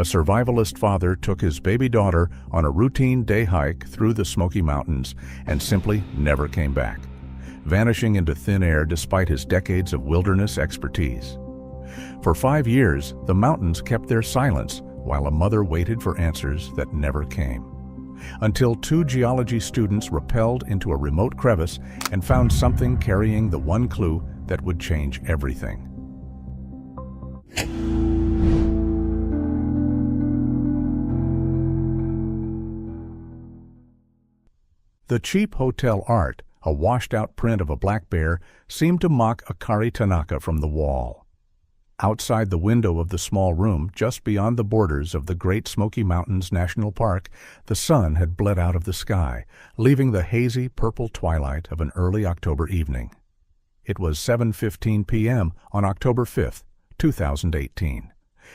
a survivalist father took his baby daughter on a routine day hike through the Smoky Mountains and simply never came back, vanishing into thin air despite his decades of wilderness expertise. For 5 years, the mountains kept their silence while a mother waited for answers that never came, until 2 geology students rappelled into a remote crevice and found something carrying the one clue that would change everything. The cheap hotel art, a washed-out print of a black bear, seemed to mock Akari Tanaka from the wall. Outside the window of the small room, just beyond the borders of the Great Smoky Mountains National Park, the sun had bled out of the sky, leaving the hazy purple twilight of an early October evening. It was 7:15 p.m. on October 5, 2018,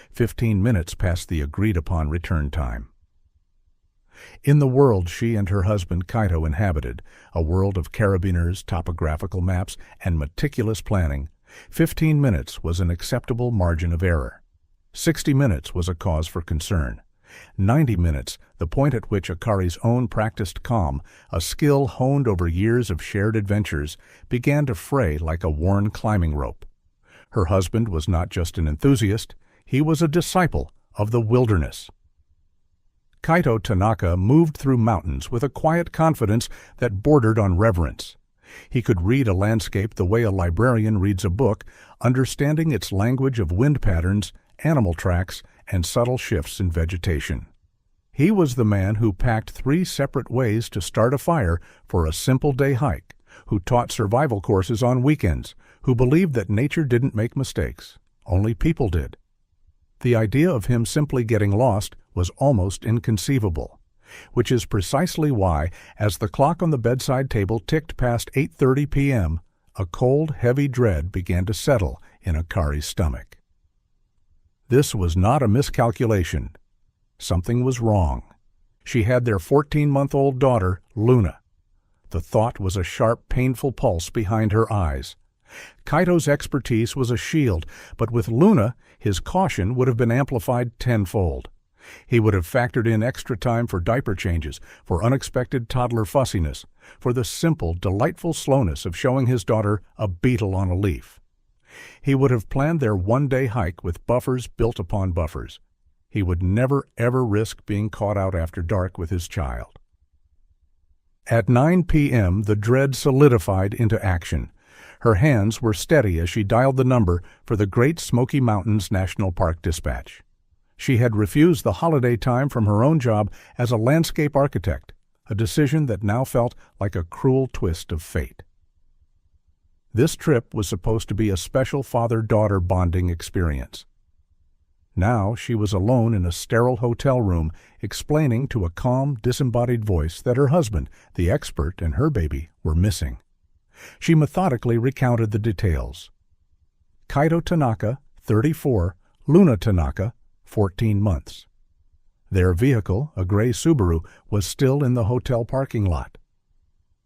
15 minutes past the agreed-upon return time. In the world she and her husband Kaito inhabited, a world of carabiners, topographical maps, and meticulous planning, 15 minutes was an acceptable margin of error. 60 minutes was a cause for concern. 90 minutes, the point at which Akari's own practiced calm, a skill honed over years of shared adventures, began to fray like a worn climbing rope. Her husband was not just an enthusiast, he was a disciple of the wilderness. Kaito Tanaka moved through mountains with a quiet confidence that bordered on reverence. He could read a landscape the way a librarian reads a book, understanding its language of wind patterns, animal tracks, and subtle shifts in vegetation. He was the man who packed 3 separate ways to start a fire for a simple day hike, who taught survival courses on weekends, who believed that nature didn't make mistakes, only people did. The idea of him simply getting lost was almost inconceivable, which is precisely why, as the clock on the bedside table ticked past 8:30 p.m., a cold, heavy dread began to settle in Akari's stomach. This was not a miscalculation. Something was wrong. She had their 14-month-old daughter, Luna. The thought was a sharp, painful pulse behind her eyes. Kaito's expertise was a shield, but with Luna, his caution would have been amplified tenfold. He would have factored in extra time for diaper changes, for unexpected toddler fussiness, for the simple, delightful slowness of showing his daughter a beetle on a leaf. He would have planned their one-day hike with buffers built upon buffers. He would never, ever risk being caught out after dark with his child. At 9 p.m., the dread solidified into action. Her hands were steady as she dialed the number for the Great Smoky Mountains National Park dispatch. She had refused the holiday time from her own job as a landscape architect, a decision that now felt like a cruel twist of fate. This trip was supposed to be a special father-daughter bonding experience. Now she was alone in a sterile hotel room, explaining to a calm, disembodied voice that her husband, the expert, and her baby were missing. She methodically recounted the details. Kaito Tanaka, 34, Luna Tanaka, 14 months. Their vehicle, a gray Subaru, was still in the hotel parking lot.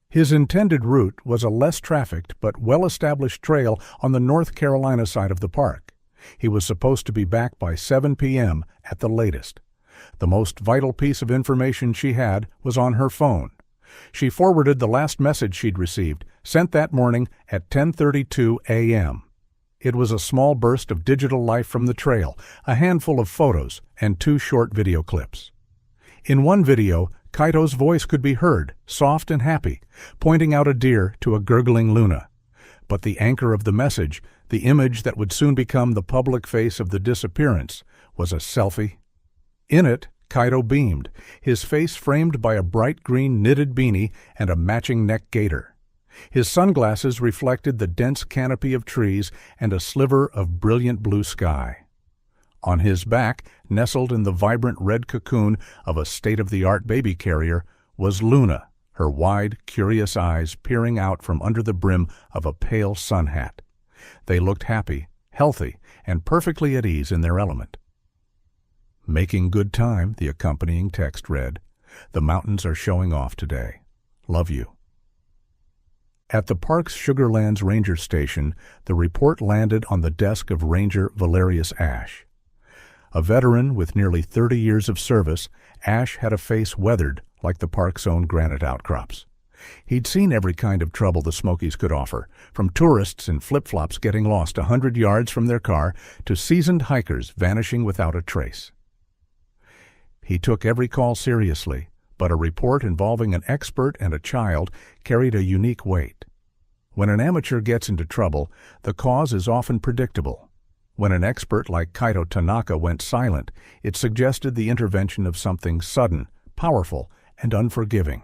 His intended route was a less trafficked but well-established trail on the North Carolina side of the park. He was supposed to be back by 7 p.m. at the latest. The most vital piece of information she had was on her phone. She forwarded the last message she'd received, sent that morning at 10:32 a.m. It was a small burst of digital life from the trail, a handful of photos, and 2 short video clips. In one video, Kaito's voice could be heard, soft and happy, pointing out a deer to a gurgling Luna. But the anchor of the message, the image that would soon become the public face of the disappearance, was a selfie. In it, Kaito beamed, his face framed by a bright green knitted beanie and a matching neck gaiter. His sunglasses reflected the dense canopy of trees and a sliver of brilliant blue sky. On his back, nestled in the vibrant red cocoon of a state-of-the-art baby carrier, was Luna, her wide, curious eyes peering out from under the brim of a pale sun hat. They looked happy, healthy, and perfectly at ease in their element. "Making good time," the accompanying text read. "The mountains are showing off today. Love you." At the park's Sugarlands Ranger Station, the report landed on the desk of Ranger Valerius Ash. A veteran with nearly 30 years of service, Ash had a face weathered like the park's own granite outcrops. He'd seen every kind of trouble the Smokies could offer, from tourists in flip-flops getting lost 100 yards from their car to seasoned hikers vanishing without a trace. He took every call seriously, but a report involving an expert and a child carried a unique weight. When an amateur gets into trouble, the cause is often predictable. When an expert like Kaito Tanaka went silent, it suggested the intervention of something sudden, powerful, and unforgiving.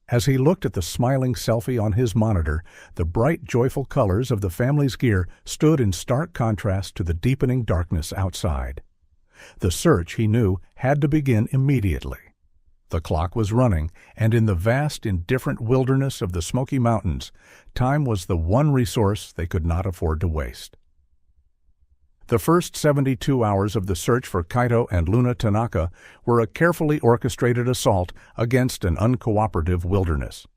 As he looked at the smiling selfie on his monitor, the bright, joyful colors of the family's gear stood in stark contrast to the deepening darkness outside. The search, he knew, had to begin immediately. The clock was running, and in the vast, indifferent wilderness of the Smoky Mountains, time was the one resource they could not afford to waste. The first 72 hours of the search for Kaito and Luna Tanaka were a carefully orchestrated assault against an uncooperative wilderness.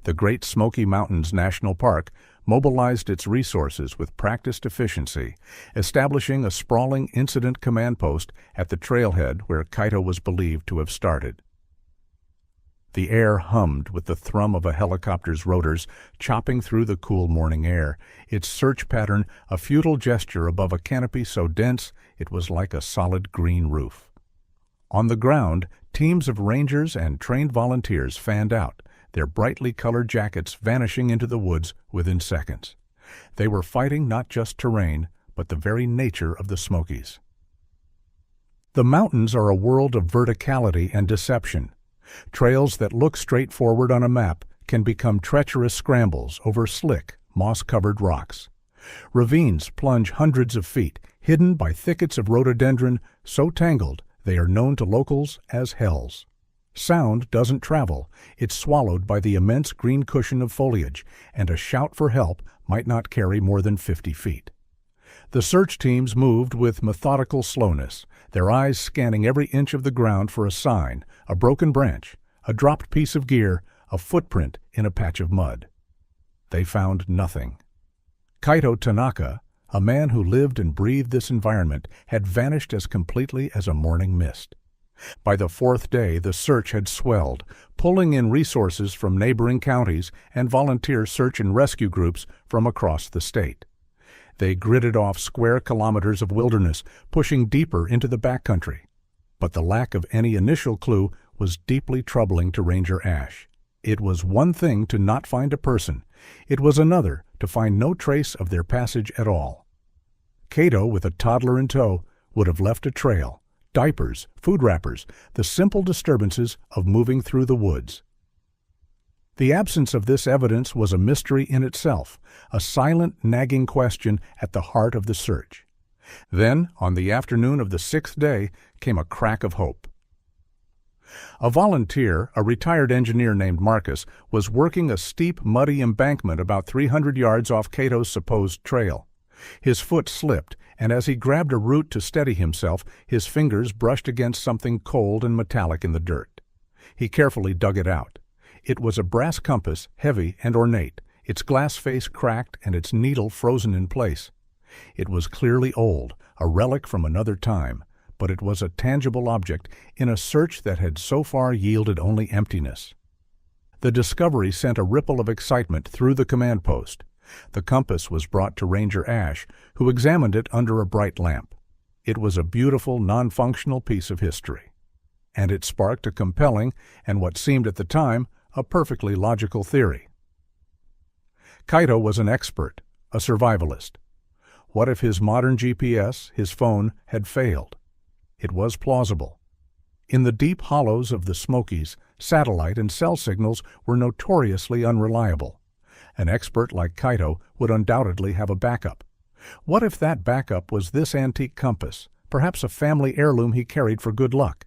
The Great Smoky Mountains National Park mobilized its resources with practiced efficiency, establishing a sprawling incident command post at the trailhead where Kaito was believed to have started. The air hummed with the thrum of a helicopter's rotors chopping through the cool morning air, its search pattern a futile gesture above a canopy so dense it was like a solid green roof. On the ground, teams of rangers and trained volunteers fanned out, their brightly colored jackets vanishing into the woods within seconds. They were fighting not just terrain, but the very nature of the Smokies. The mountains are a world of verticality and deception. Trails that look straightforward on a map can become treacherous scrambles over slick, moss-covered rocks. Ravines plunge hundreds of feet, hidden by thickets of rhododendron so tangled they are known to locals as hells. Sound doesn't travel, it's swallowed by the immense green cushion of foliage, and a shout for help might not carry more than 50 feet. The search teams moved with methodical slowness, their eyes scanning every inch of the ground for a sign, a broken branch, a dropped piece of gear, a footprint in a patch of mud. They found nothing. Kaito Tanaka, a man who lived and breathed this environment, had vanished as completely as a morning mist. By the fourth day, the search had swelled, pulling in resources from neighboring counties and volunteer search and rescue groups from across the state. They gridded off square kilometers of wilderness, pushing deeper into the backcountry. But the lack of any initial clue was deeply troubling to Ranger Ash. It was one thing to not find a person. It was another to find no trace of their passage at all. Kaito, with a toddler in tow, would have left a trail, diapers, food wrappers, the simple disturbances of moving through the woods. The absence of this evidence was a mystery in itself, a silent, nagging question at the heart of the search. Then, on the afternoon of the sixth day, came a crack of hope. A volunteer, a retired engineer named Marcus, was working a steep, muddy embankment about 300 yards off Kaito's supposed trail. His foot slipped, and as he grabbed a root to steady himself, his fingers brushed against something cold and metallic in the dirt. He carefully dug it out. It was a brass compass, heavy and ornate, its glass face cracked and its needle frozen in place. It was clearly old, a relic from another time, but it was a tangible object in a search that had so far yielded only emptiness. The discovery sent a ripple of excitement through the command post. The compass was brought to Ranger Ash, who examined it under a bright lamp. It was a beautiful, non-functional piece of history. And it sparked a compelling, and what seemed at the time, a perfectly logical theory. Kaito was an expert, a survivalist. What if his modern GPS, his phone, had failed? It was plausible. In the deep hollows of the Smokies, satellite and cell signals were notoriously unreliable. An expert like Kaito would undoubtedly have a backup. What if that backup was this antique compass, perhaps a family heirloom he carried for good luck?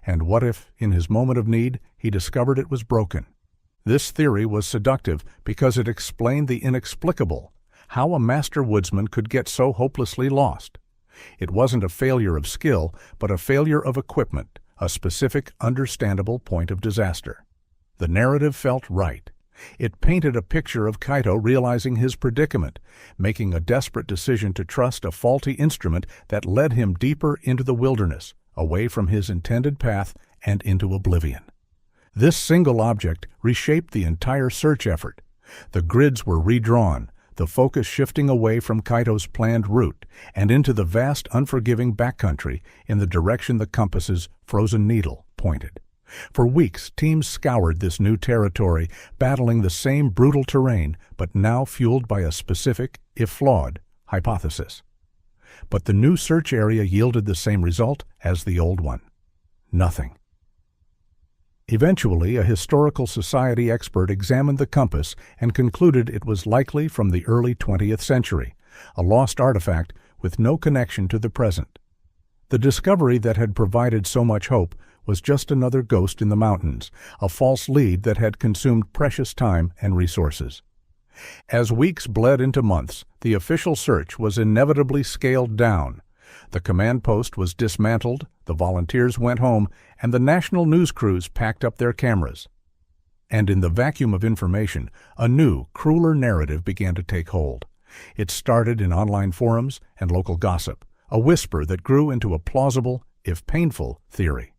And what if, in his moment of need, he discovered it was broken? This theory was seductive because it explained the inexplicable, how a master woodsman could get so hopelessly lost. It wasn't a failure of skill, but a failure of equipment, a specific, understandable point of disaster. The narrative felt right. It painted a picture of Kaito realizing his predicament, making a desperate decision to trust a faulty instrument that led him deeper into the wilderness, away from his intended path and into oblivion. This single object reshaped the entire search effort. The grids were redrawn, the focus shifting away from Kaito's planned route and into the vast, unforgiving backcountry in the direction the compass's frozen needle pointed. For weeks, teams scoured this new territory, battling the same brutal terrain, but now fueled by a specific, if flawed, hypothesis. But the new search area yielded the same result as the old one: nothing. Eventually, a historical society expert examined the compass and concluded it was likely from the early 20th century, a lost artifact with no connection to the present. The discovery that had provided so much hope was just another ghost in the mountains, a false lead that had consumed precious time and resources. As weeks bled into months, the official search was inevitably scaled down. The command post was dismantled, the volunteers went home, and the national news crews packed up their cameras. And in the vacuum of information, a new, crueler narrative began to take hold. It started in online forums and local gossip, a whisper that grew into a plausible, if painful, theory.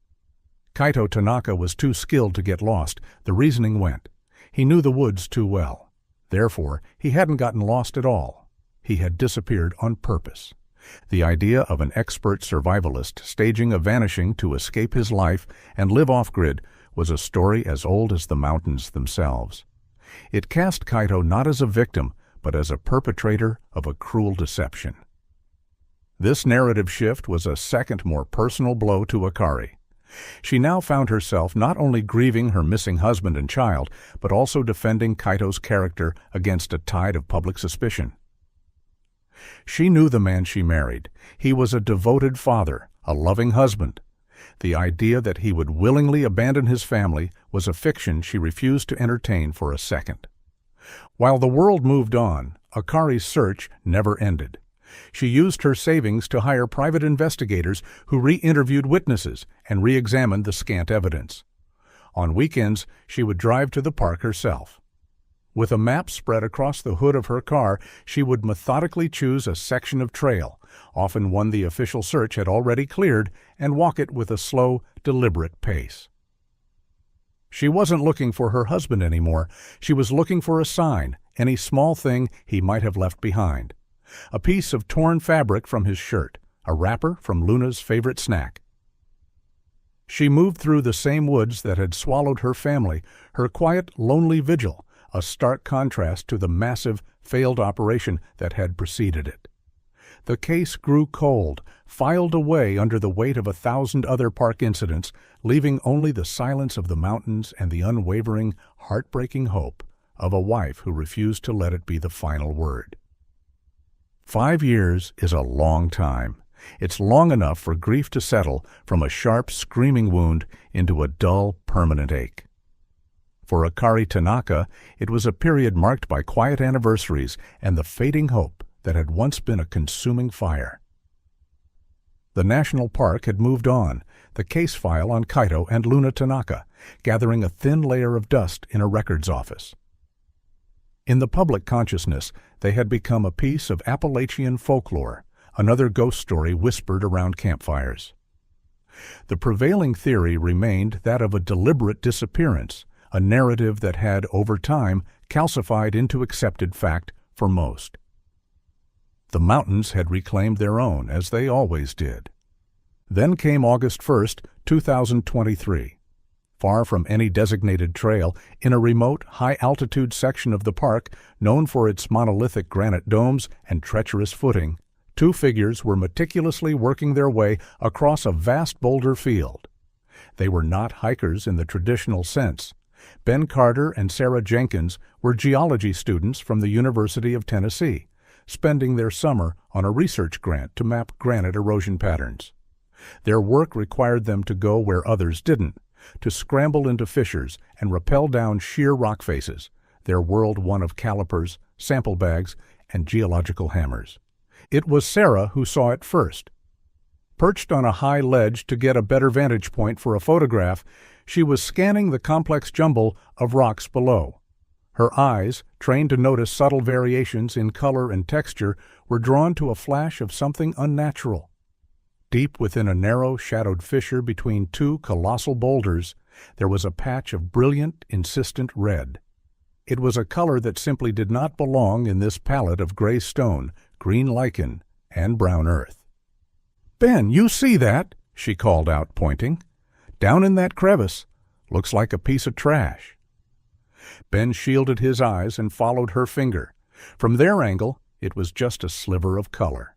Kaito Tanaka was too skilled to get lost, the reasoning went. He knew the woods too well. Therefore, he hadn't gotten lost at all. He had disappeared on purpose. The idea of an expert survivalist staging a vanishing to escape his life and live off-grid was a story as old as the mountains themselves. It cast Kaito not as a victim, but as a perpetrator of a cruel deception. This narrative shift was a second, more personal blow to Akari. She now found herself not only grieving her missing husband and child, but also defending Kaito's character against a tide of public suspicion. She knew the man she married. He was a devoted father, a loving husband. The idea that he would willingly abandon his family was a fiction she refused to entertain for a second. While the world moved on, Akari's search never ended. She used her savings to hire private investigators who re-interviewed witnesses and re-examined the scant evidence. On weekends, she would drive to the park herself. With a map spread across the hood of her car, she would methodically choose a section of trail, often one the official search had already cleared, and walk it with a slow, deliberate pace. She wasn't looking for her husband anymore. She was looking for a sign, any small thing he might have left behind. A piece of torn fabric from his shirt, a wrapper from Luna's favorite snack. She moved through the same woods that had swallowed her family, her quiet, lonely vigil, a stark contrast to the massive, failed operation that had preceded it. The case grew cold, filed away under the weight of 1,000 other park incidents, leaving only the silence of the mountains and the unwavering, heartbreaking hope of a wife who refused to let it be the final word. 5 years is a long time. It's long enough for grief to settle from a sharp, screaming wound into a dull, permanent ache. For Akari Tanaka, it was a period marked by quiet anniversaries and the fading hope that had once been a consuming fire. The national park had moved on, the case file on Kaito and Luna Tanaka, gathering a thin layer of dust in a records office. In the public consciousness, they had become a piece of Appalachian folklore, another ghost story whispered around campfires. The prevailing theory remained that of a deliberate disappearance, a narrative that had, over time, calcified into accepted fact for most. The mountains had reclaimed their own, as they always did. Then came August 1st, 2023. Far from any designated trail, in a remote, high-altitude section of the park, known for its monolithic granite domes and treacherous footing, two figures were meticulously working their way across a vast boulder field. They were not hikers in the traditional sense. Ben Carter and Sarah Jenkins were geology students from the University of Tennessee, spending their summer on a research grant to map granite erosion patterns. Their work required them to go where others didn't, to scramble into fissures and rappel down sheer rock faces, their world one of calipers, sample bags, and geological hammers. It was Sarah who saw it first. Perched on a high ledge to get a better vantage point for a photograph, she was scanning the complex jumble of rocks below. Her eyes, trained to notice subtle variations in color and texture, were drawn to a flash of something unnatural. Deep within a narrow, shadowed fissure between two colossal boulders, there was a patch of brilliant, insistent red. It was a color that simply did not belong in this palette of gray stone, green lichen, and brown earth. "Ben, you see that?" she called out, pointing. "Down in that crevice. Looks like a piece of trash." Ben shielded his eyes and followed her finger. From their angle, it was just a sliver of color.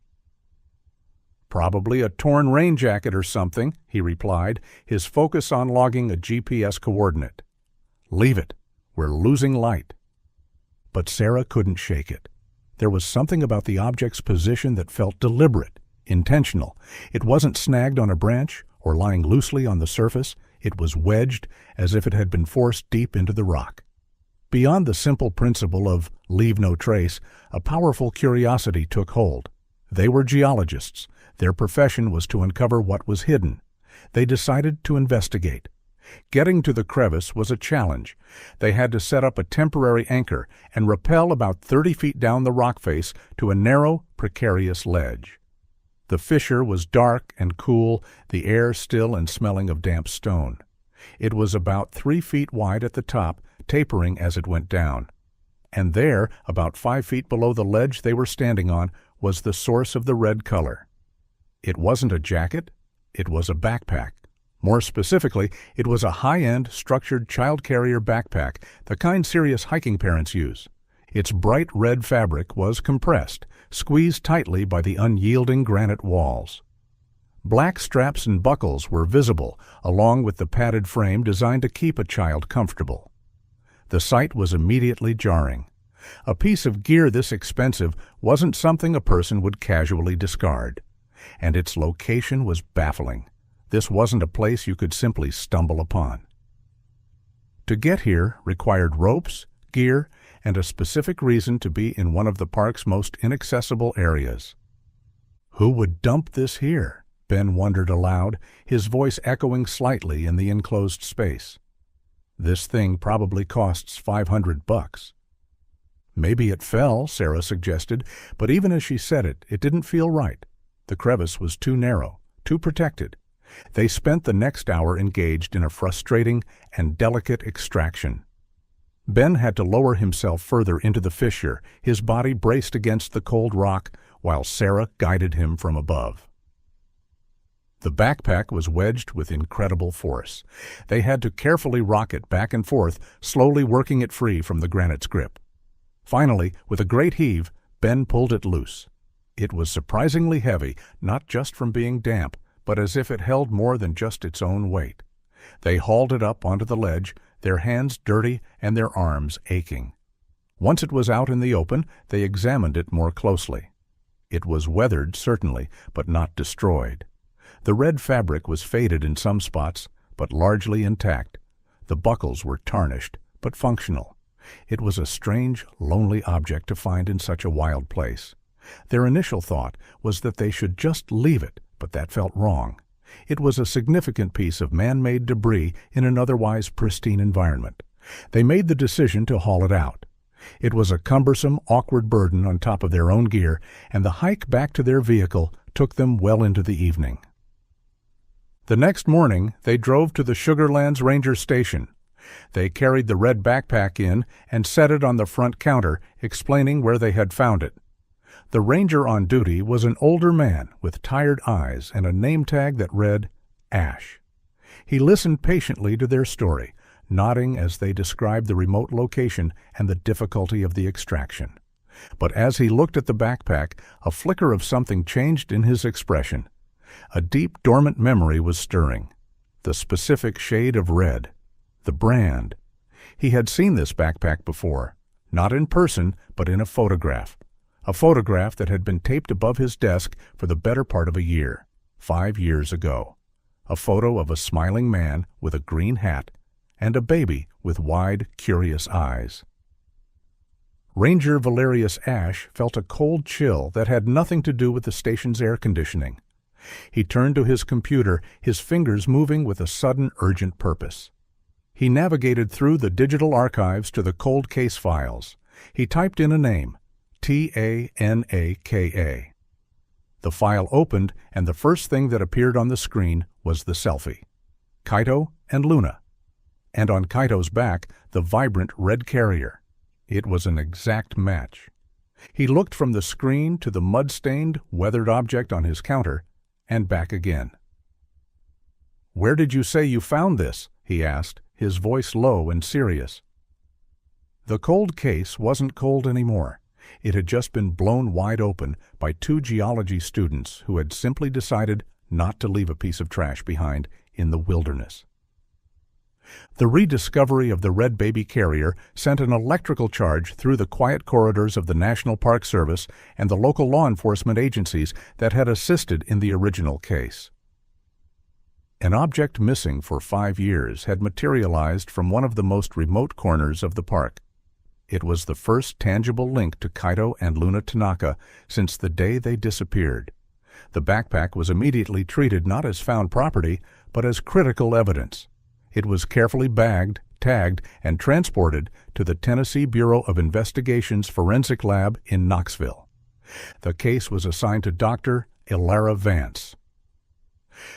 "Probably a torn rain jacket or something," he replied, his focus on logging a GPS coordinate. "Leave it. We're losing light." But Sarah couldn't shake it. There was something about the object's position that felt deliberate, intentional. It wasn't snagged on a branch or lying loosely on the surface. It was wedged, as if it had been forced deep into the rock. Beyond the simple principle of leave no trace, a powerful curiosity took hold. They were geologists. Their profession was to uncover what was hidden. They decided to investigate. Getting to the crevice was a challenge. They had to set up a temporary anchor and rappel about 30 feet down the rock face to a narrow, precarious ledge. The fissure was dark and cool, the air still and smelling of damp stone. It was about 3 feet wide at the top, tapering as it went down. And there, about 5 feet below the ledge they were standing on, was the source of the red color. It wasn't a jacket, it was a backpack. More specifically, it was a high-end, structured child carrier backpack, the kind serious hiking parents use. Its bright red fabric was compressed, squeezed tightly by the unyielding granite walls. Black straps and buckles were visible, along with the padded frame designed to keep a child comfortable. The sight was immediately jarring. A piece of gear this expensive wasn't something a person would casually discard. And its location was baffling. This wasn't a place you could simply stumble upon. To get here required ropes, gear, and a specific reason to be in one of the park's most inaccessible areas. Who would dump this here? Ben wondered aloud, his voice echoing slightly in the enclosed space. This thing probably costs $500. Maybe it fell, Sarah suggested, but even as she said it, it didn't feel right. The crevice was too narrow, too protected. They spent the next hour engaged in a frustrating and delicate extraction. Ben had to lower himself further into the fissure, his body braced against the cold rock, while Sarah guided him from above. The backpack was wedged with incredible force. They had to carefully rock it back and forth, slowly working it free from the granite's grip. Finally, with a great heave, Ben pulled it loose. It was surprisingly heavy, not just from being damp, but as if it held more than just its own weight. They hauled it up onto the ledge, their hands dirty and their arms aching. Once it was out in the open, they examined it more closely. It was weathered, certainly, but not destroyed. The red fabric was faded in some spots, but largely intact. The buckles were tarnished, but functional. It was a strange, lonely object to find in such a wild place. Their initial thought was that they should just leave it, but that felt wrong. It was a significant piece of man-made debris in an otherwise pristine environment. They made the decision to haul it out. It was a cumbersome, awkward burden on top of their own gear, and the hike back to their vehicle took them well into the evening. The next morning, they drove to the Sugarlands Ranger Station. They carried the red backpack in and set it on the front counter, explaining where they had found it. The ranger on duty was an older man with tired eyes and a name tag that read, Ash. He listened patiently to their story, nodding as they described the remote location and the difficulty of the extraction. But as he looked at the backpack, a flicker of something changed in his expression. A deep, dormant memory was stirring. The specific shade of red. The brand. He had seen this backpack before, not in person, but in a photograph that had been taped above his desk for the better part of a year, 5 years ago. A photo of a smiling man with a green hat and a baby with wide, curious eyes. Ranger Valerius Ash felt a cold chill that had nothing to do with the station's air conditioning. He turned to his computer, his fingers moving with a sudden, urgent purpose. He navigated through the digital archives to the cold case files. He typed in a name, Tanaka. The file opened, and the first thing that appeared on the screen was the selfie. Kaito and Luna. And on Kaito's back, the vibrant red carrier. It was an exact match. He looked from the screen to the mud-stained, weathered object on his counter, and back again. "Where did you say you found this?" he asked, his voice low and serious. The cold case wasn't cold anymore. It had just been blown wide open by two geology students who had simply decided not to leave a piece of trash behind in the wilderness. The rediscovery of the red baby carrier sent an electrical charge through the quiet corridors of the National Park Service and the local law enforcement agencies that had assisted in the original case. An object missing for 5 years had materialized from one of the most remote corners of the park. It was the first tangible link to Kaito and Luna Tanaka since the day they disappeared. The backpack was immediately treated not as found property, but as critical evidence. It was carefully bagged, tagged, and transported to the Tennessee Bureau of Investigation's forensic lab in Knoxville. The case was assigned to Dr. Ilara Vance.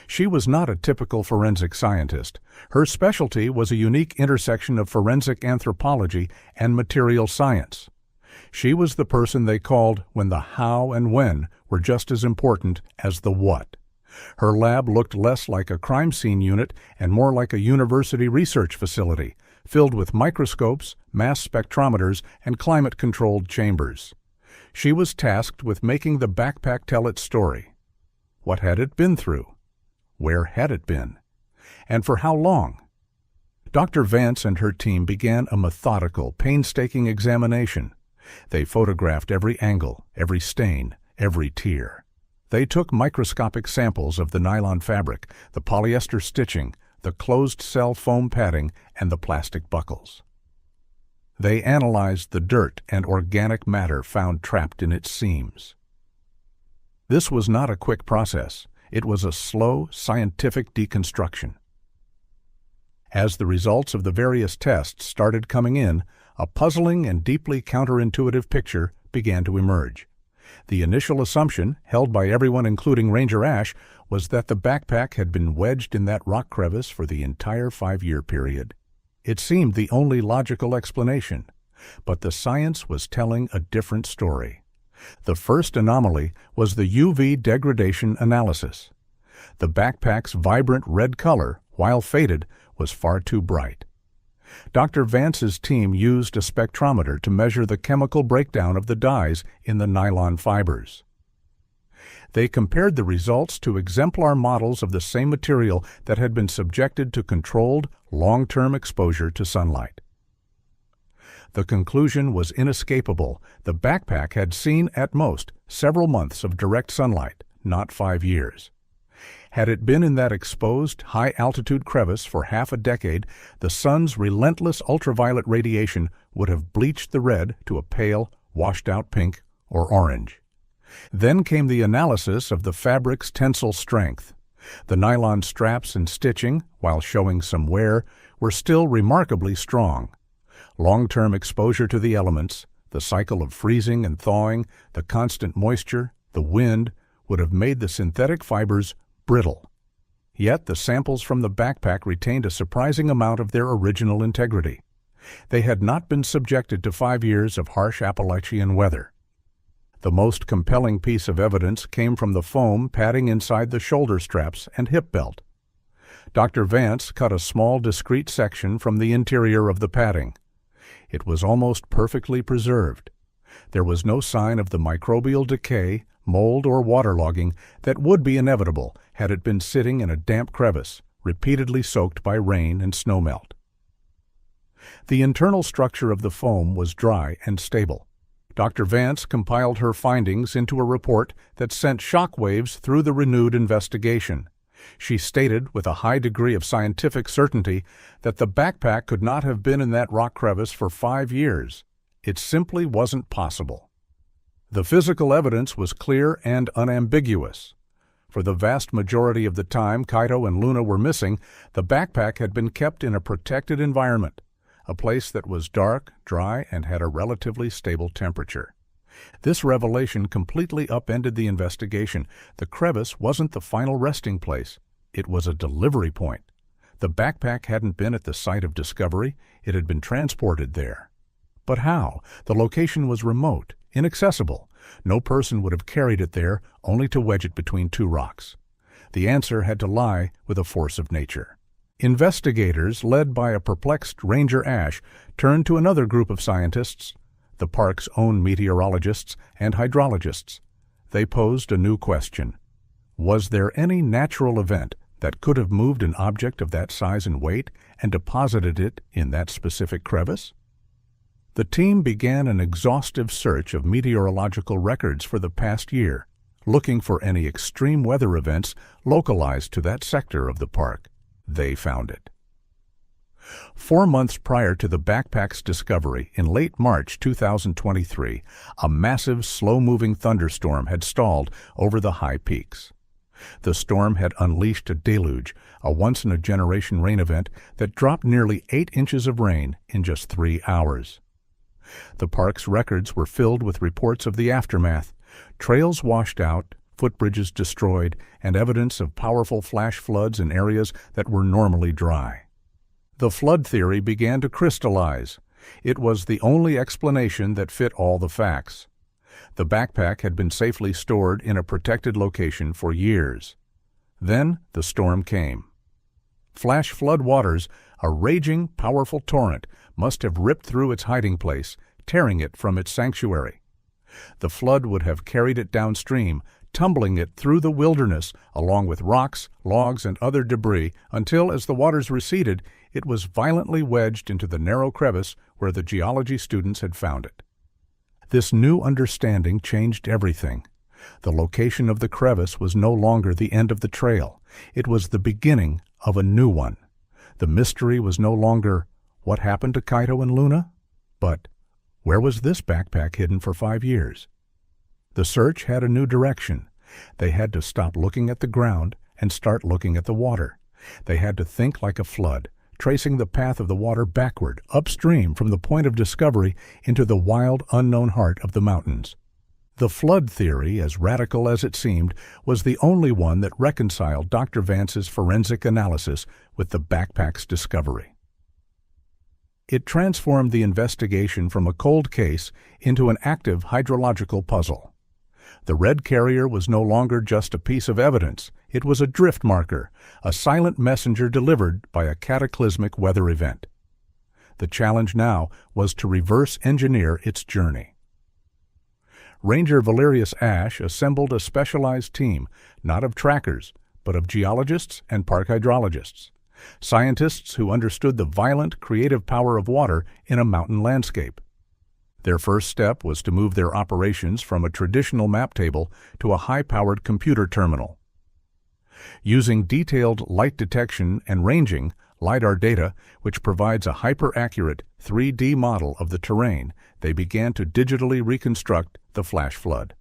She was not a typical forensic scientist. Her specialty was a unique intersection of forensic anthropology and material science. She was the person they called when the how and when were just as important as the what. Her lab looked less like a crime scene unit and more like a university research facility, filled with microscopes, mass spectrometers, and climate-controlled chambers. She was tasked with making the backpack tell its story. What had it been through? Where had it been? And for how long? Dr. Vance and her team began a methodical, painstaking examination. They photographed every angle, every stain, every tear. They took microscopic samples of the nylon fabric, the polyester stitching, the closed-cell foam padding, and the plastic buckles. They analyzed the dirt and organic matter found trapped in its seams. This was not a quick process. It was a slow, scientific deconstruction. As the results of the various tests started coming in, a puzzling and deeply counterintuitive picture began to emerge. The initial assumption, held by everyone including Ranger Ash, was that the backpack had been wedged in that rock crevice for the entire 5-year period. It seemed the only logical explanation, but the science was telling a different story. The first anomaly was the UV degradation analysis. The backpack's vibrant red color, while faded, was far too bright. Dr. Vance's team used a spectrometer to measure the chemical breakdown of the dyes in the nylon fibers. They compared the results to exemplar models of the same material that had been subjected to controlled, long-term exposure to sunlight. The conclusion was inescapable. The backpack had seen, at most, several months of direct sunlight, not 5 years. Had it been in that exposed, high-altitude crevice for half a decade, the sun's relentless ultraviolet radiation would have bleached the red to a pale, washed-out pink or orange. Then came the analysis of the fabric's tensile strength. The nylon straps and stitching, while showing some wear, were still remarkably strong. Long-term exposure to the elements, the cycle of freezing and thawing, the constant moisture, the wind, would have made the synthetic fibers brittle. Yet the samples from the backpack retained a surprising amount of their original integrity. They had not been subjected to 5 years of harsh Appalachian weather. The most compelling piece of evidence came from the foam padding inside the shoulder straps and hip belt. Dr. Vance cut a small, discrete section from the interior of the padding. It was almost perfectly preserved. There was no sign of the microbial decay, mold, or waterlogging that would be inevitable had it been sitting in a damp crevice, repeatedly soaked by rain and snowmelt. The internal structure of the foam was dry and stable. Dr. Vance compiled her findings into a report that sent shock waves through the renewed investigation. She stated with a high degree of scientific certainty that the backpack could not have been in that rock crevice for 5 years. It simply wasn't possible. The physical evidence was clear and unambiguous. For the vast majority of the time Kaito and Luna were missing, the backpack had been kept in a protected environment, a place that was dark, dry, and had a relatively stable temperature. This revelation completely upended the investigation. The crevice wasn't the final resting place. It was a delivery point. The backpack hadn't been at the site of discovery. It had been transported there. But how? The location was remote, inaccessible. No person would have carried it there, only to wedge it between two rocks. The answer had to lie with a force of nature. Investigators, led by a perplexed Ranger Ash, turned to another group of scientists, the park's own meteorologists and hydrologists. They posed a new question. Was there any natural event that could have moved an object of that size and weight and deposited it in that specific crevice? The team began an exhaustive search of meteorological records for the past year, looking for any extreme weather events localized to that sector of the park. They found it. 4 months prior to the backpack's discovery, in late March 2023, a massive, slow-moving thunderstorm had stalled over the high peaks. The storm had unleashed a deluge, a once-in-a-generation rain event that dropped nearly 8 inches of rain in just 3 hours. The park's records were filled with reports of the aftermath: trails washed out, footbridges destroyed, and evidence of powerful flash floods in areas that were normally dry. The flood theory began to crystallize. It was the only explanation that fit all the facts. The backpack had been safely stored in a protected location for years. Then the storm came. Flash flood waters, a raging, powerful torrent, must have ripped through its hiding place, tearing it from its sanctuary. The flood would have carried it downstream, tumbling it through the wilderness, along with rocks, logs, and other debris, until, as the waters receded, it was violently wedged into the narrow crevice where the geology students had found it. This new understanding changed everything. The location of the crevice was no longer the end of the trail. It was the beginning of a new one. The mystery was no longer, what happened to Kaito and Luna? But where was this backpack hidden for 5 years? The search had a new direction. They had to stop looking at the ground and start looking at the water. They had to think like a flood, tracing the path of the water backward, upstream from the point of discovery into the wild, unknown heart of the mountains. The flood theory, as radical as it seemed, was the only one that reconciled Dr. Vance's forensic analysis with the backpack's discovery. It transformed the investigation from a cold case into an active hydrological puzzle. The red carrier was no longer just a piece of evidence. It was a drift marker, a silent messenger delivered by a cataclysmic weather event. The challenge now was to reverse engineer its journey. Ranger Valerius Ash assembled a specialized team, not of trackers, but of geologists and park hydrologists, scientists who understood the violent, creative power of water in a mountain landscape. Their first step was to move their operations from a traditional map table to a high-powered computer terminal. Using detailed light detection and ranging, LiDAR data, which provides a hyper-accurate 3D model of the terrain, they began to digitally reconstruct the flash flood.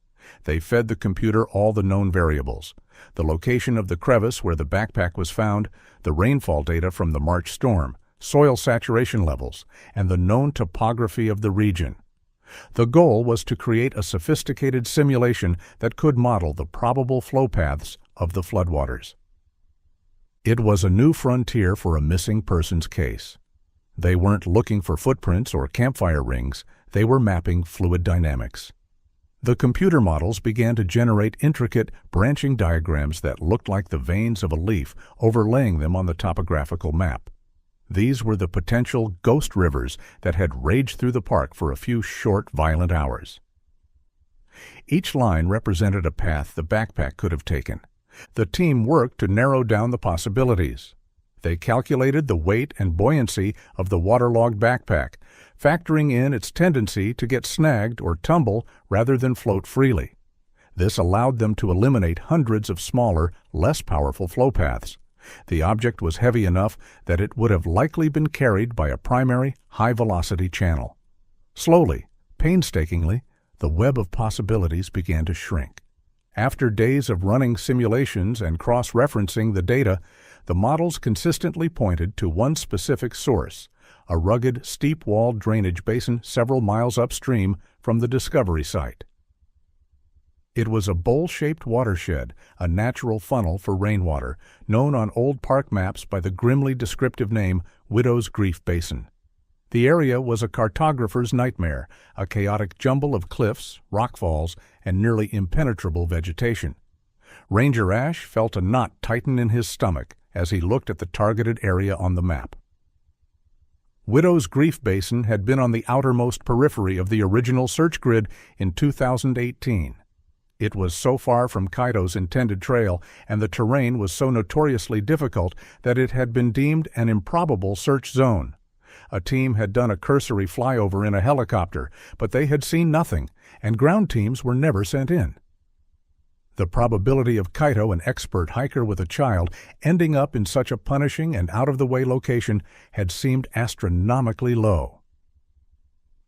They fed the computer all the known variables: the location of the crevice where the backpack was found, the rainfall data from the March storm, soil saturation levels, and the known topography of the region. The goal was to create a sophisticated simulation that could model the probable flow paths of the floodwaters. It was a new frontier for a missing persons case. They weren't looking for footprints or campfire rings, they were mapping fluid dynamics. The computer models began to generate intricate, branching diagrams that looked like the veins of a leaf overlaying them on the topographical map. These were the potential ghost rivers that had raged through the park for a few short, violent hours. Each line represented a path the backpack could have taken. The team worked to narrow down the possibilities. They calculated the weight and buoyancy of the waterlogged backpack, factoring in its tendency to get snagged or tumble rather than float freely. This allowed them to eliminate hundreds of smaller, less powerful flow paths. The object was heavy enough that it would have likely been carried by a primary, high-velocity channel. Slowly, painstakingly, the web of possibilities began to shrink. After days of running simulations and cross-referencing the data, the models consistently pointed to one specific source, a rugged, steep-walled drainage basin several miles upstream from the discovery site. It was a bowl-shaped watershed, a natural funnel for rainwater, known on old park maps by the grimly descriptive name Widow's Grief Basin. The area was a cartographer's nightmare, a chaotic jumble of cliffs, rockfalls, and nearly impenetrable vegetation. Ranger Ash felt a knot tighten in his stomach as he looked at the targeted area on the map. Widow's Grief Basin had been on the outermost periphery of the original search grid in 2018. It was so far from Kaito's intended trail, and the terrain was so notoriously difficult that it had been deemed an improbable search zone. A team had done a cursory flyover in a helicopter, but they had seen nothing, and ground teams were never sent in. The probability of Kaito, an expert hiker with a child, ending up in such a punishing and out-of-the-way location had seemed astronomically low.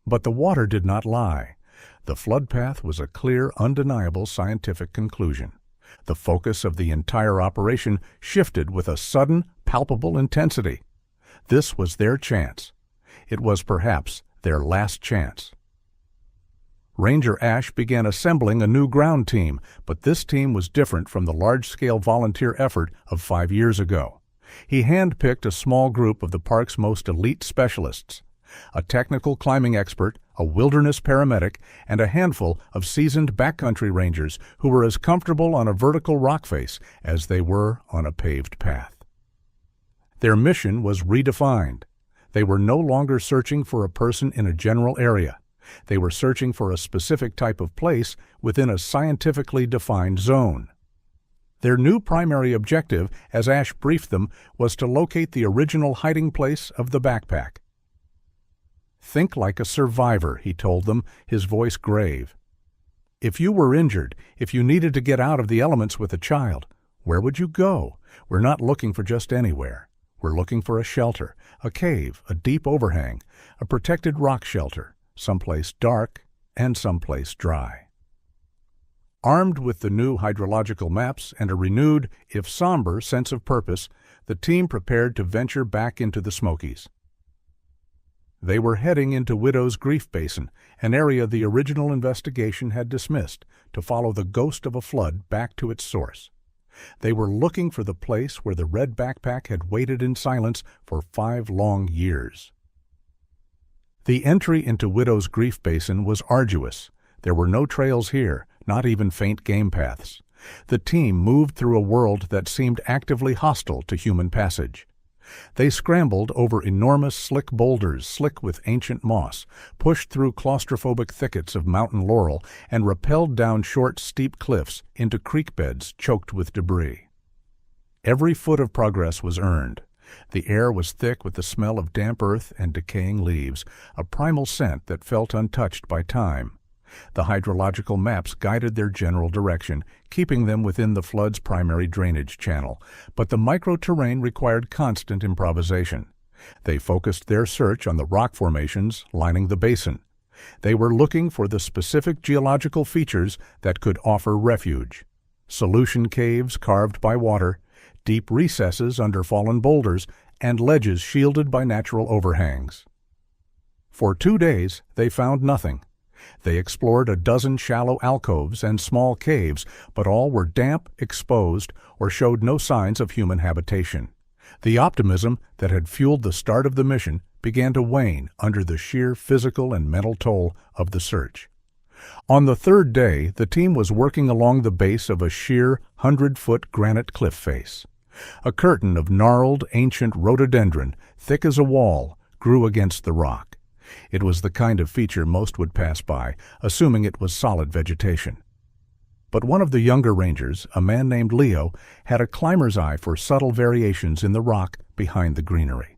But the water did not lie. The flood path was a clear, undeniable scientific conclusion. The focus of the entire operation shifted with a sudden, palpable intensity. This was their chance. It was perhaps their last chance. Ranger Ash began assembling a new ground team, but this team was different from the large-scale volunteer effort of 5 years ago. He handpicked a small group of the park's most elite specialists, a technical climbing expert, a wilderness paramedic, and a handful of seasoned backcountry rangers who were as comfortable on a vertical rock face as they were on a paved path. Their mission was redefined. They were no longer searching for a person in a general area. They were searching for a specific type of place within a scientifically defined zone. Their new primary objective, as Ash briefed them, was to locate the original hiding place of the backpack. "Think like a survivor," he told them, his voice grave. "If you were injured, if you needed to get out of the elements with a child, where would you go? We're not looking for just anywhere. We're looking for a shelter, a cave, a deep overhang, a protected rock shelter, someplace dark and someplace dry." Armed with the new hydrological maps and a renewed, if somber, sense of purpose, the team prepared to venture back into the Smokies. They were heading into Widow's Grief Basin, an area the original investigation had dismissed, to follow the ghost of a flood back to its source. They were looking for the place where the red backpack had waited in silence for 5 long years. The entry into Widow's Grief Basin was arduous. There were no trails here, not even faint game paths. The team moved through a world that seemed actively hostile to human passage. They scrambled over enormous slick boulders slick with ancient moss, pushed through claustrophobic thickets of mountain laurel, and rappelled down short, steep cliffs into creek beds choked with debris. Every foot of progress was earned. The air was thick with the smell of damp earth and decaying leaves, a primal scent that felt untouched by time. The hydrological maps guided their general direction, keeping them within the flood's primary drainage channel, but the microterrain required constant improvisation. They focused their search on the rock formations lining the basin. They were looking for the specific geological features that could offer refuge: solution caves carved by water, deep recesses under fallen boulders, and ledges shielded by natural overhangs. For 2 days, they found nothing. They explored a dozen shallow alcoves and small caves, but all were damp, exposed, or showed no signs of human habitation. The optimism that had fueled the start of the mission began to wane under the sheer physical and mental toll of the search. On the 3rd day, the team was working along the base of a sheer 100-foot granite cliff face. A curtain of gnarled, ancient rhododendron, thick as a wall, grew against the rock. It was the kind of feature most would pass by, assuming it was solid vegetation. But one of the younger rangers, a man named Leo, had a climber's eye for subtle variations in the rock behind the greenery.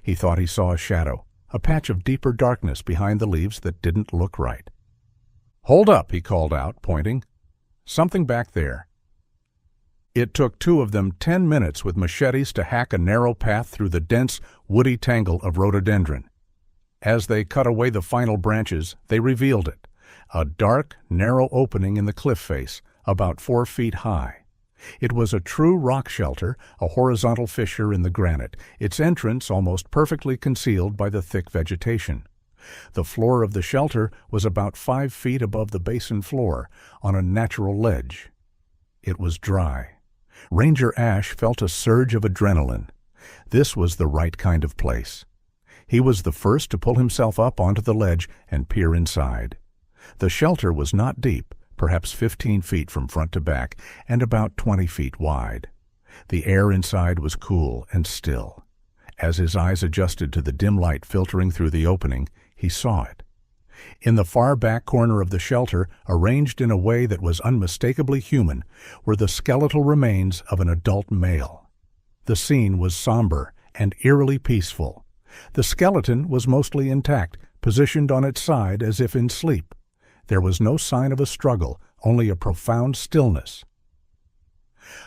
He thought he saw a shadow, a patch of deeper darkness behind the leaves that didn't look right. "Hold up," he called out, pointing. "Something back there." It took 2 of them 10 minutes with machetes to hack a narrow path through the dense, woody tangle of rhododendron. As they cut away the final branches, they revealed it, a dark, narrow opening in the cliff face, about 4 feet high. It was a true rock shelter, a horizontal fissure in the granite, its entrance almost perfectly concealed by the thick vegetation. The floor of the shelter was about 5 feet above the basin floor, on a natural ledge. It was dry. Ranger Ash felt a surge of adrenaline. This was the right kind of place. He was the first to pull himself up onto the ledge and peer inside. The shelter was not deep, perhaps 15 feet from front to back, and about 20 feet wide. The air inside was cool and still. As his eyes adjusted to the dim light filtering through the opening, he saw it. In the far back corner of the shelter, arranged in a way that was unmistakably human, were the skeletal remains of an adult male. The scene was somber and eerily peaceful. The skeleton was mostly intact, positioned on its side as if in sleep. There was no sign of a struggle, only a profound stillness.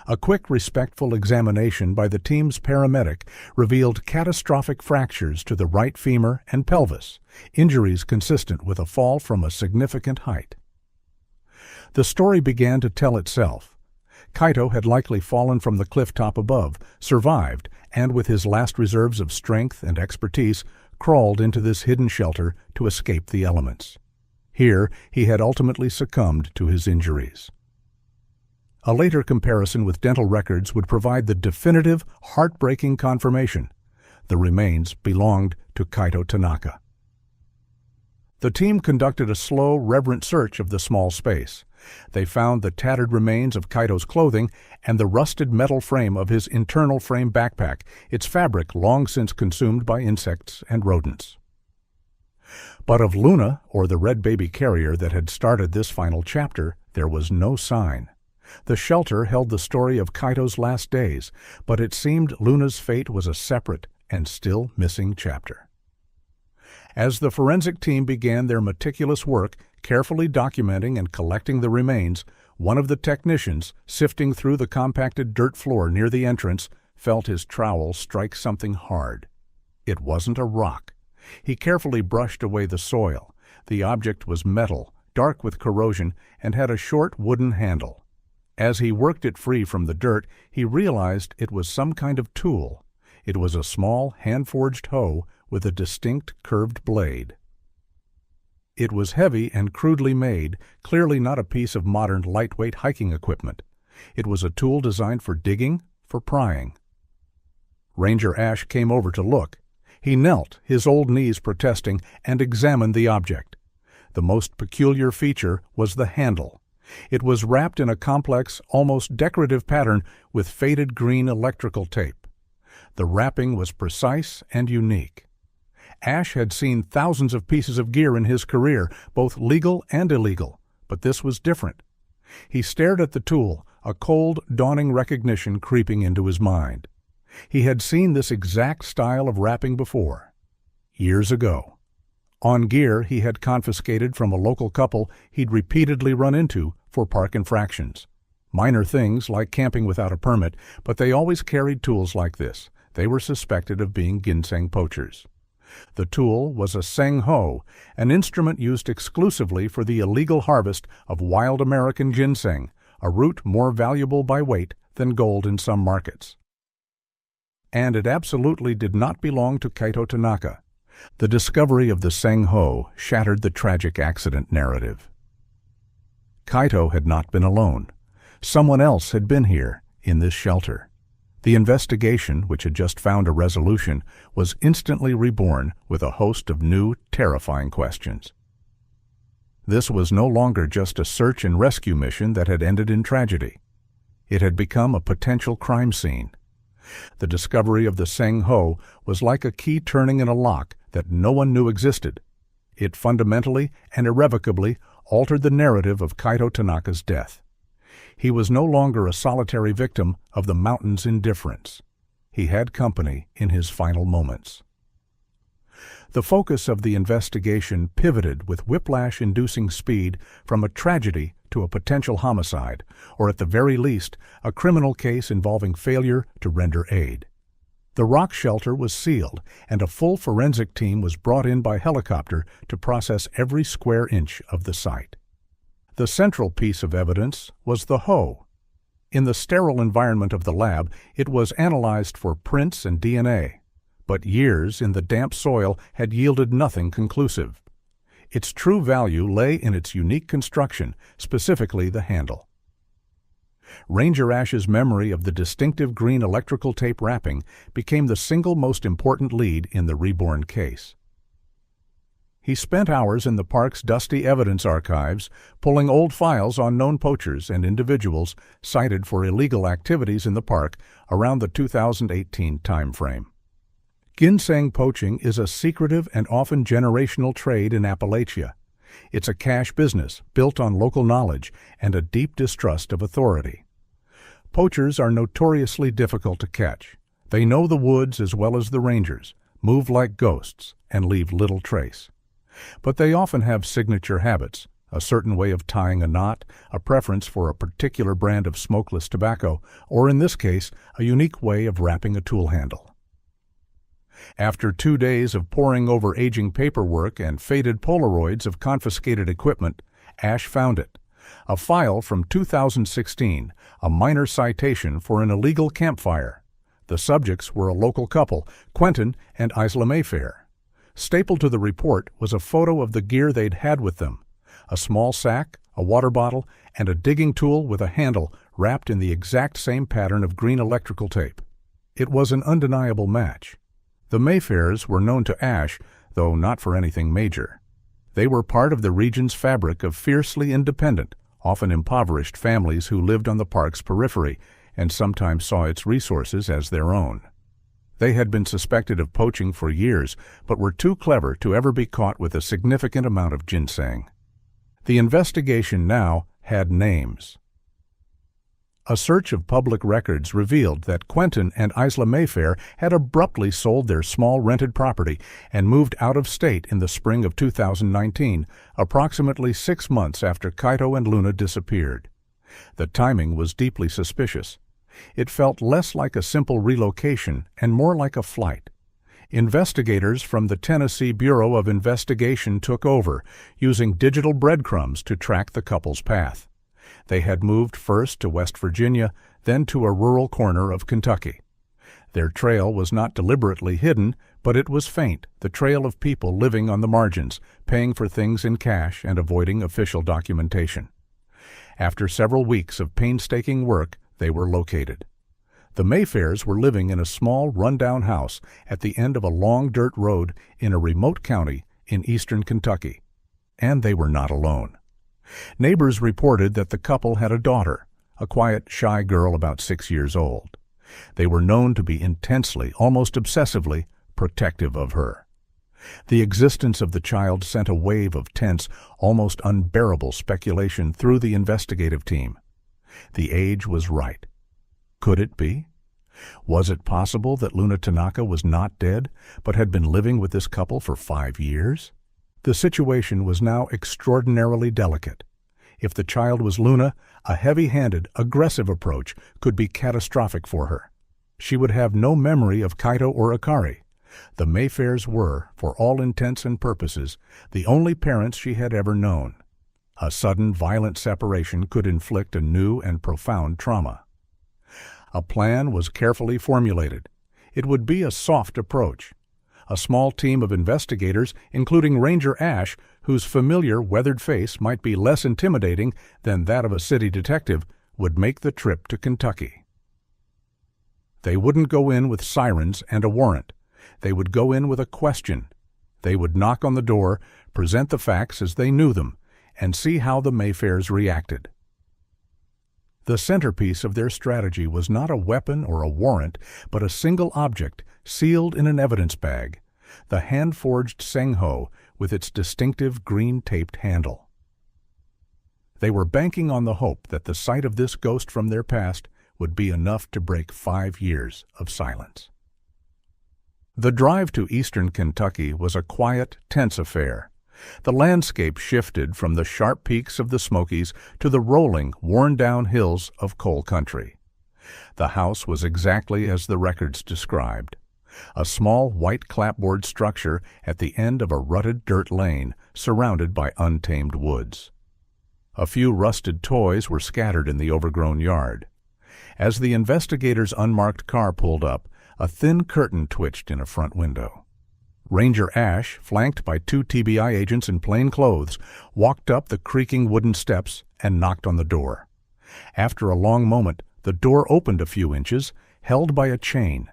A quick, respectful examination by the team's paramedic revealed catastrophic fractures to the right femur and pelvis, injuries consistent with a fall from a significant height. The story began to tell itself. Kaito had likely fallen from the cliff top above, survived, and with his last reserves of strength and expertise, crawled into this hidden shelter to escape the elements. Here he had ultimately succumbed to his injuries. A later comparison with dental records would provide the definitive, heartbreaking confirmation. The remains belonged to Kaito Tanaka. The team conducted a slow, reverent search of the small space. They found the tattered remains of Kaito's clothing and the rusted metal frame of his internal frame backpack, its fabric long since consumed by insects and rodents. But of Luna, or the red baby carrier that had started this final chapter, there was no sign. The shelter held the story of Kaito's last days, but it seemed Luna's fate was a separate and still missing chapter. As the forensic team began their meticulous work, carefully documenting and collecting the remains, one of the technicians, sifting through the compacted dirt floor near the entrance, felt his trowel strike something hard. It wasn't a rock. He carefully brushed away the soil. The object was metal, dark with corrosion, and had a short wooden handle. As he worked it free from the dirt, he realized it was some kind of tool. It was a small, hand-forged hoe with a distinct curved blade. It was heavy and crudely made, clearly not a piece of modern lightweight hiking equipment. It was a tool designed for digging, for prying. Ranger Ash came over to look. He knelt, his old knees protesting, and examined the object. The most peculiar feature was the handle. It was wrapped in a complex, almost decorative pattern with faded green electrical tape. The wrapping was precise and unique. Ash had seen thousands of pieces of gear in his career, both legal and illegal, but this was different. He stared at the tool, a cold, dawning recognition creeping into his mind. He had seen this exact style of wrapping before, years ago. On gear he had confiscated from a local couple he'd repeatedly run into for park infractions. Minor things like camping without a permit, but they always carried tools like this. They were suspected of being ginseng poachers. The tool was a seng hoe, an instrument used exclusively for the illegal harvest of wild American ginseng, a root more valuable by weight than gold in some markets. And it absolutely did not belong to Kaito Tanaka. The discovery of the seng hoe shattered the tragic accident narrative. Kaito had not been alone. Someone else had been here, in this shelter. The investigation, which had just found a resolution, was instantly reborn with a host of new, terrifying questions. This was no longer just a search and rescue mission that had ended in tragedy. It had become a potential crime scene. The discovery of the seng hoe was like a key turning in a lock that no one knew existed. It fundamentally and irrevocably altered the narrative of Kaito Tanaka's death. He was no longer a solitary victim of the mountain's indifference. He had company in his final moments. The focus of the investigation pivoted with whiplash-inducing speed from a tragedy to a potential homicide, or at the very least, a criminal case involving failure to render aid. The rock shelter was sealed, and a full forensic team was brought in by helicopter to process every square inch of the site. The central piece of evidence was the hoe. In the sterile environment of the lab, it was analyzed for prints and DNA, but years in the damp soil had yielded nothing conclusive. Its true value lay in its unique construction, specifically the handle. Ranger Ash's memory of the distinctive green electrical tape wrapping became the single most important lead in the reborn case. He spent hours in the park's dusty evidence archives, pulling old files on known poachers and individuals cited for illegal activities in the park around the 2018 timeframe. Ginseng poaching is a secretive and often generational trade in Appalachia. It's a cash business built on local knowledge and a deep distrust of authority. Poachers are notoriously difficult to catch. They know the woods as well as the rangers, move like ghosts, and leave little trace. But they often have signature habits, a certain way of tying a knot, a preference for a particular brand of smokeless tobacco, or in this case, a unique way of wrapping a tool handle. After 2 days of poring over aging paperwork and faded Polaroids of confiscated equipment, Ash found it. A file from 2016, a minor citation for an illegal campfire. The subjects were a local couple, Quentin and Isla Mayfair. Stapled to the report was a photo of the gear they'd had with them: a small sack, a water bottle, and a digging tool with a handle wrapped in the exact same pattern of green electrical tape. It was an undeniable match. The Mayfairs were known to Ash, though not for anything major. They were part of the region's fabric of fiercely independent, often impoverished families who lived on the park's periphery and sometimes saw its resources as their own. They had been suspected of poaching for years, but were too clever to ever be caught with a significant amount of ginseng. The investigation now had names. A search of public records revealed that Quentin and Isla Mayfair had abruptly sold their small rented property and moved out of state in the spring of 2019, approximately 6 months after Kaito and Luna disappeared. The timing was deeply suspicious. It felt less like a simple relocation and more like a flight. Investigators from the Tennessee Bureau of Investigation took over, using digital breadcrumbs to track the couple's path. They had moved first to West Virginia, then to a rural corner of Kentucky. Their trail was not deliberately hidden, but it was faint, the trail of people living on the margins, paying for things in cash and avoiding official documentation. After several weeks of painstaking work, they were located. The Mayfairs were living in a small, rundown house at the end of a long dirt road in a remote county in eastern Kentucky. And they were not alone. Neighbors reported that the couple had a daughter, a quiet, shy girl about 6 years old. They were known to be intensely, almost obsessively, protective of her. The existence of the child sent a wave of tense, almost unbearable speculation through the investigative team. The age was right. Could it be? Was it possible that Luna Tanaka was not dead, but had been living with this couple for 5 years? The situation was now extraordinarily delicate. If the child was Luna, a heavy-handed, aggressive approach could be catastrophic for her. She would have no memory of Kaito or Akari. The Mayfairs were, for all intents and purposes, the only parents she had ever known. A sudden, violent separation could inflict a new and profound trauma. A plan was carefully formulated. It would be a soft approach. A small team of investigators, including Ranger Ash, whose familiar, weathered face might be less intimidating than that of a city detective, would make the trip to Kentucky. They wouldn't go in with sirens and a warrant. They would go in with a question. They would knock on the door, present the facts as they knew them, and see how the Mayfairs reacted. The centerpiece of their strategy was not a weapon or a warrant, but a single object sealed in an evidence bag, the hand-forged sengho with its distinctive green-taped handle. They were banking on the hope that the sight of this ghost from their past would be enough to break 5 years of silence. The drive to eastern Kentucky was a quiet, tense affair. The landscape shifted from the sharp peaks of the Smokies to the rolling, worn-down hills of coal country. The house was exactly as the records described. A small white clapboard structure at the end of a rutted dirt lane surrounded by untamed woods. A few rusted toys were scattered in the overgrown yard. As the investigators' unmarked car pulled up, a thin curtain twitched in a front window. Ranger Ash, flanked by 2 TBI agents in plain clothes, walked up the creaking wooden steps and knocked on the door. After a long moment, the door opened a few inches, held by a chain.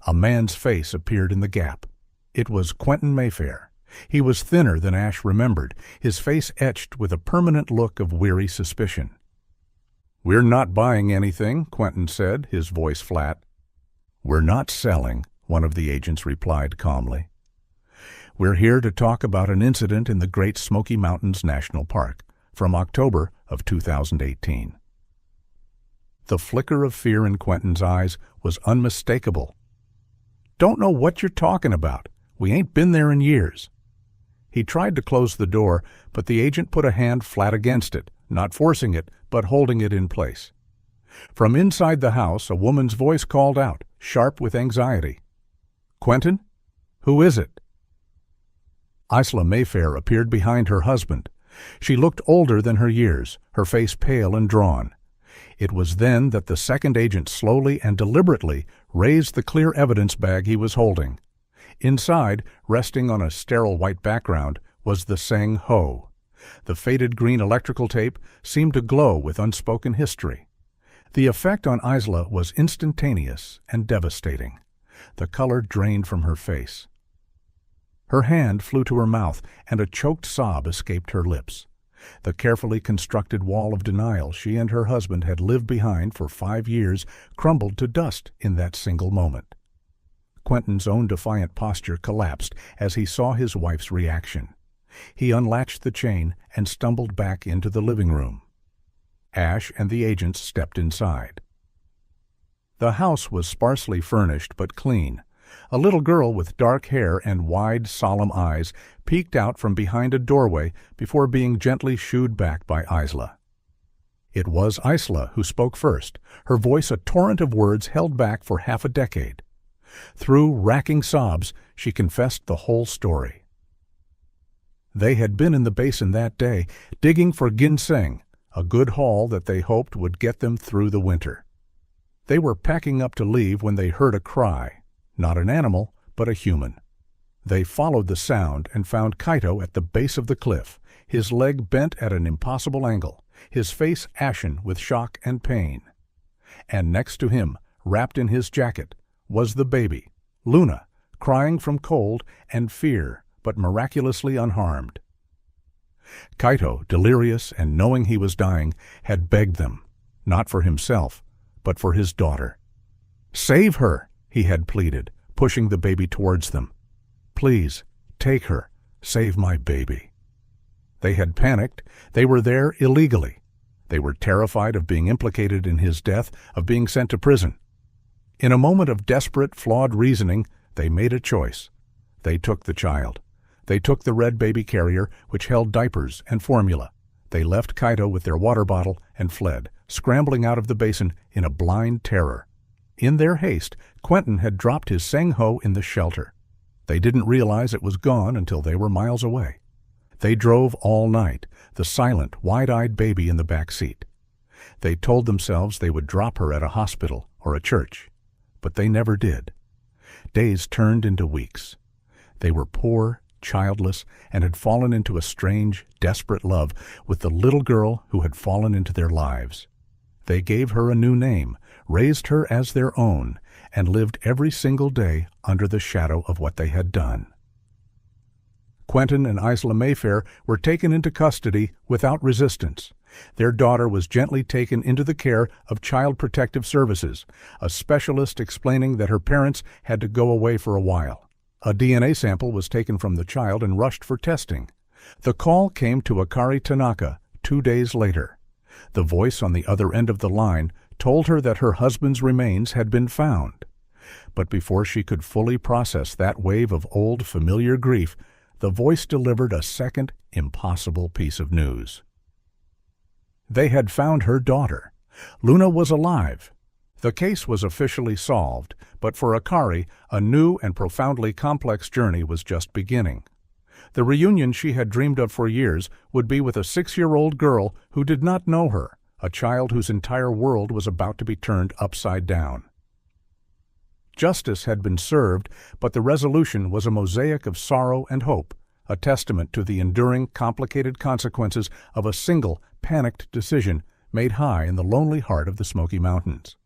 A man's face appeared in the gap. It was Quentin Mayfair. He was thinner than Ash remembered, his face etched with a permanent look of weary suspicion. "We're not buying anything," Quentin said, his voice flat. "We're not selling," one of the agents replied calmly. "We're here to talk about an incident in the Great Smoky Mountains National Park from October of 2018. The flicker of fear in Quentin's eyes was unmistakable. "Don't know what you're talking about. We ain't been there in years." He tried to close the door, but the agent put a hand flat against it, not forcing it, but holding it in place. From inside the house, a woman's voice called out, sharp with anxiety. "Quentin? Who is it?" Isla Mayfair appeared behind her husband. She looked older than her years, her face pale and drawn. It was then that the second agent slowly and deliberately raised the clear evidence bag he was holding. Inside, resting on a sterile white background, was the Sang Ho. The faded green electrical tape seemed to glow with unspoken history. The effect on Isla was instantaneous and devastating. The color drained from her face. Her hand flew to her mouth, and a choked sob escaped her lips. The carefully constructed wall of denial she and her husband had lived behind for 5 years crumbled to dust in that single moment. Quentin's own defiant posture collapsed as he saw his wife's reaction. He unlatched the chain and stumbled back into the living room. Ash and the agents stepped inside. The house was sparsely furnished but clean. A little girl with dark hair and wide, solemn eyes peeked out from behind a doorway before being gently shooed back by Isla. It was Isla who spoke first, her voice a torrent of words held back for half a decade. Through racking sobs, she confessed the whole story. They had been in the basin that day, digging for ginseng, a good haul that they hoped would get them through the winter. They were packing up to leave when they heard a cry, not an animal, but a human. They followed the sound and found Kaito at the base of the cliff, his leg bent at an impossible angle, his face ashen with shock and pain. And next to him, wrapped in his jacket, was the baby, Luna, crying from cold and fear, but miraculously unharmed. Kaito, delirious and knowing he was dying, had begged them, not for himself, but for his daughter. "Save her," he had pleaded, pushing the baby towards them. "Please, take her. Save my baby." They had panicked. They were there illegally. They were terrified of being implicated in his death, of being sent to prison. In a moment of desperate, flawed reasoning, they made a choice. They took the child. They took the red baby carrier, which held diapers and formula. They left Kaito with their water bottle and fled, scrambling out of the basin in a blind terror. In their haste, Quentin had dropped his Sang Ho in the shelter. They didn't realize it was gone until they were miles away. They drove all night, the silent, wide-eyed baby in the back seat. They told themselves they would drop her at a hospital or a church, but they never did. Days turned into weeks. They were poor, childless, and had fallen into a strange, desperate love with the little girl who had fallen into their lives. They gave her a new name, raised her as their own, and lived every single day under the shadow of what they had done. Quentin and Isla Mayfair were taken into custody without resistance. Their daughter was gently taken into the care of Child Protective Services, a specialist explaining that her parents had to go away for a while. A DNA sample was taken from the child and rushed for testing. The call came to Akari Tanaka 2 days later. The voice on the other end of the line told her that her husband's remains had been found. But before she could fully process that wave of old, familiar grief, the voice delivered a second, impossible piece of news. They had found her daughter. Luna was alive. The case was officially solved, but for Akari, a new and profoundly complex journey was just beginning. The reunion she had dreamed of for years would be with a 6-year-old girl who did not know her, a child whose entire world was about to be turned upside down. Justice had been served, but the resolution was a mosaic of sorrow and hope, a testament to the enduring, complicated consequences of a single, panicked decision made high in the lonely heart of the Smoky Mountains.